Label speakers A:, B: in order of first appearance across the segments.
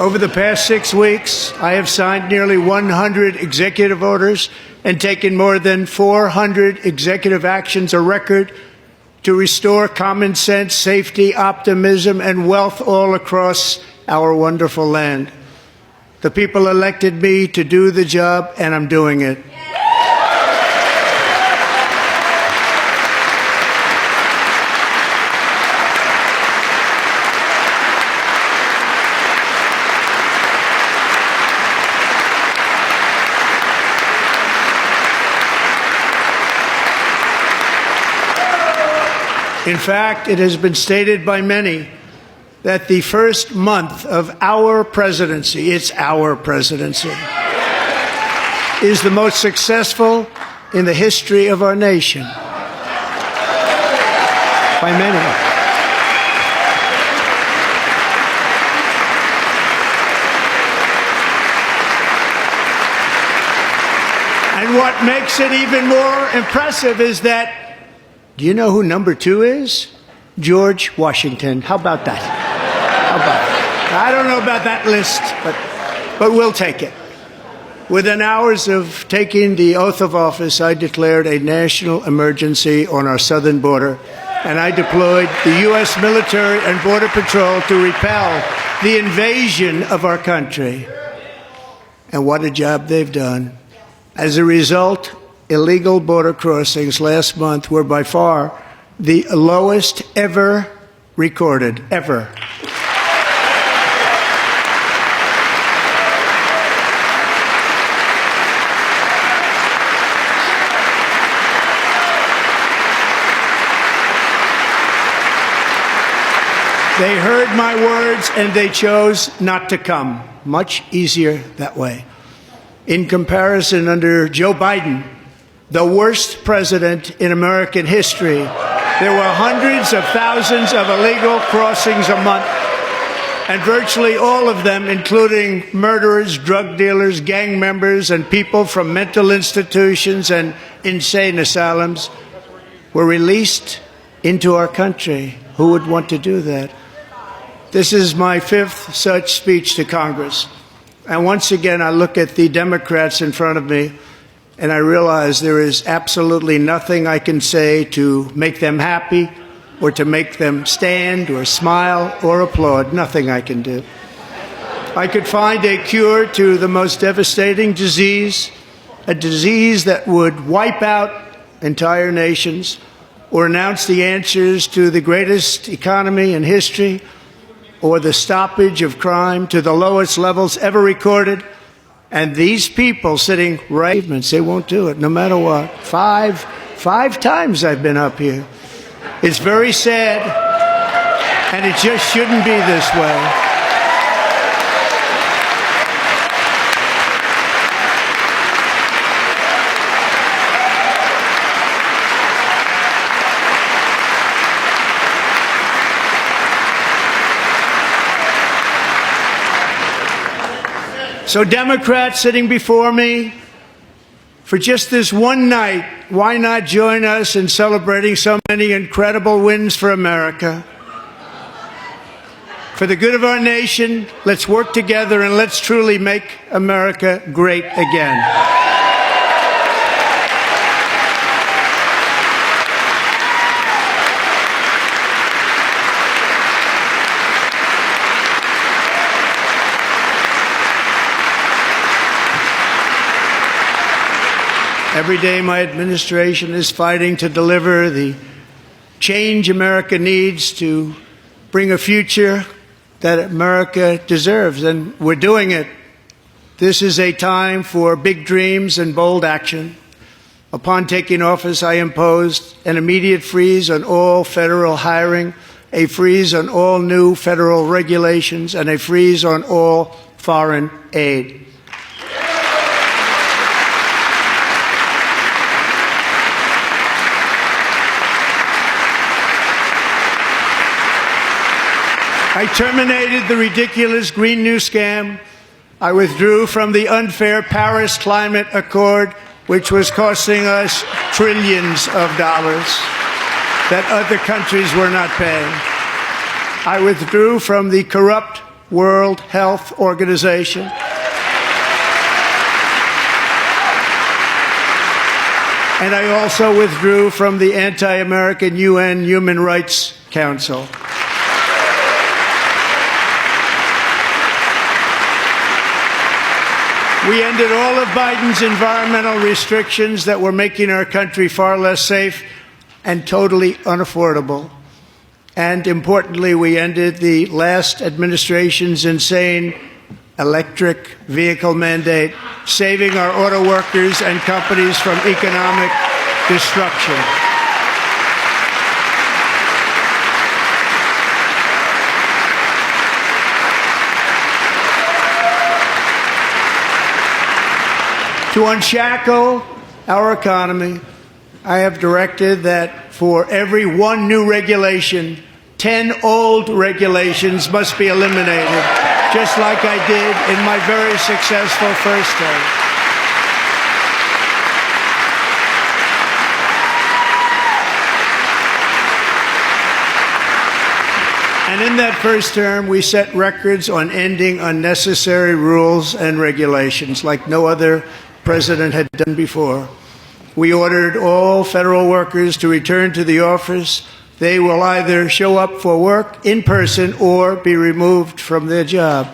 A: Over the past 6 weeks, I have signed nearly 100 executive orders and taken more than 400 executive actions, a record, to restore common sense, safety, optimism, and wealth all across our wonderful land. The people elected me to do the job, and I'm doing it. In fact, it has been stated by many that the first month of our presidency, it's our presidency, is the most successful in the history of our nation. By many. And what makes it even more impressive is that, do you know who number 2 is? George Washington. How about that? How about that? I don't know about that list, but we'll take it. Within hours of taking the oath of office, I declared a national emergency on our southern border, and I deployed the U.S. military and Border Patrol to repel the invasion of our country. And what a job they've done. As a result, illegal border crossings last month were by far the lowest ever recorded, ever. They heard my words and they chose not to come. Much easier that way. In comparison, under Joe Biden, the worst president in American history, there were hundreds of thousands of illegal crossings a month, and virtually all of them, including murderers, drug dealers, gang members, and people from mental institutions and insane asylums, were released into our country. Who would want to do that? This is my 5th such speech to Congress. And once again, I look at the Democrats in front of me, and I realize there is absolutely nothing I can say to make them happy or to make them stand or smile or applaud. Nothing I can do. I could find a cure to the most devastating disease, a disease that would wipe out entire nations, or announce the answers to the greatest economy in history, or the stoppage of crime to the lowest levels ever recorded. And these people sitting right, they won't do it, no matter what. Five times I've been up here. It's very sad, and it just shouldn't be this way. So Democrats sitting before me, for just this one night, why not join us in celebrating so many incredible wins for America? For the good of our nation, let's work together and let's truly make America great again. Every day my administration is fighting to deliver the change America needs to bring a future that America deserves, and we're doing it. This is a time for big dreams and bold action. Upon taking office, I imposed an immediate freeze on all federal hiring, a freeze on all new federal regulations, and a freeze on all foreign aid. I terminated the ridiculous Green New Scam. I withdrew from the unfair Paris Climate Accord, which was costing us trillions of dollars that other countries were not paying. I withdrew from the corrupt World Health Organization. And I also withdrew from the anti-American UN Human Rights Council. We ended all of Biden's environmental restrictions that were making our country far less safe and totally unaffordable. And importantly, we ended the last administration's insane electric vehicle mandate, saving our auto workers and companies from economic destruction. To unshackle our economy, I have directed that for every one new regulation, 10 old regulations must be eliminated, just like I did in my very successful first term. And in that first term, we set records on ending unnecessary rules and regulations like no other president had done before. We ordered all federal workers to return to the office. They will either show up for work in person or be removed from their job.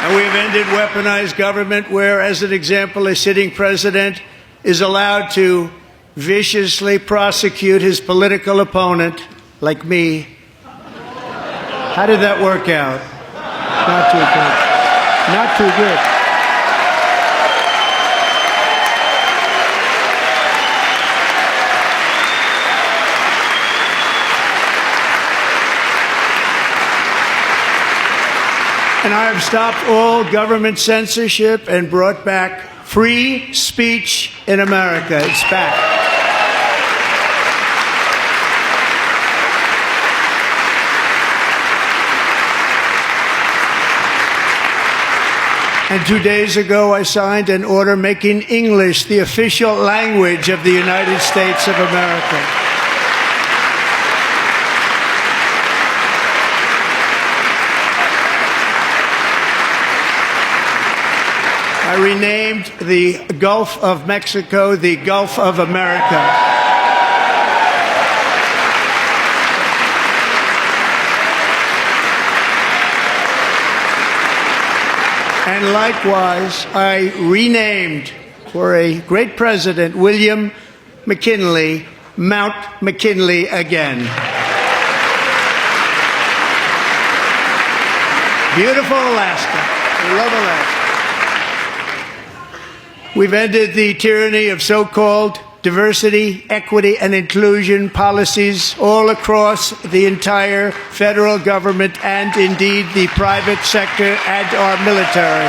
A: And we have ended weaponized government where, as an example, a sitting president is allowed to viciously prosecute his political opponent, like me. How did that work out? Not too good. Not too good. And I have stopped all government censorship and brought back free speech in America. It's back. And 2 days ago, I signed an order making English the official language of the United States of America. I renamed the Gulf of Mexico the Gulf of America. And likewise, I renamed, for a great president, William McKinley, Mount McKinley again. Beautiful Alaska. We love Alaska. We've ended the tyranny of so-called diversity, equity, and inclusion policies all across the entire federal government and indeed the private sector and our military.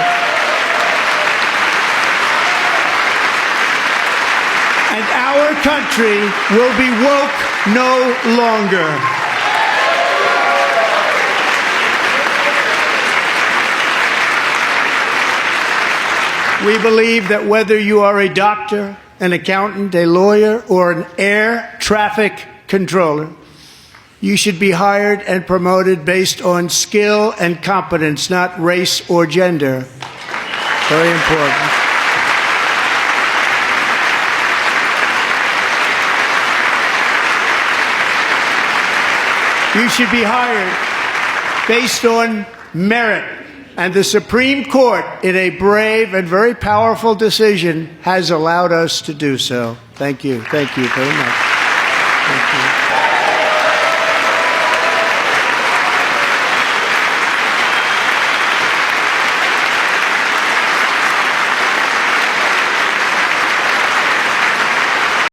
A: And our country will be woke no longer. We believe that whether you are a doctor, an accountant, a lawyer, or an air traffic controller, you should be hired and promoted based on skill and competence, not race or gender. Very important. You should be hired based on merit. And the Supreme Court, in a brave and very powerful decision, has allowed us to do so. Thank you. Thank you very much. Thank you.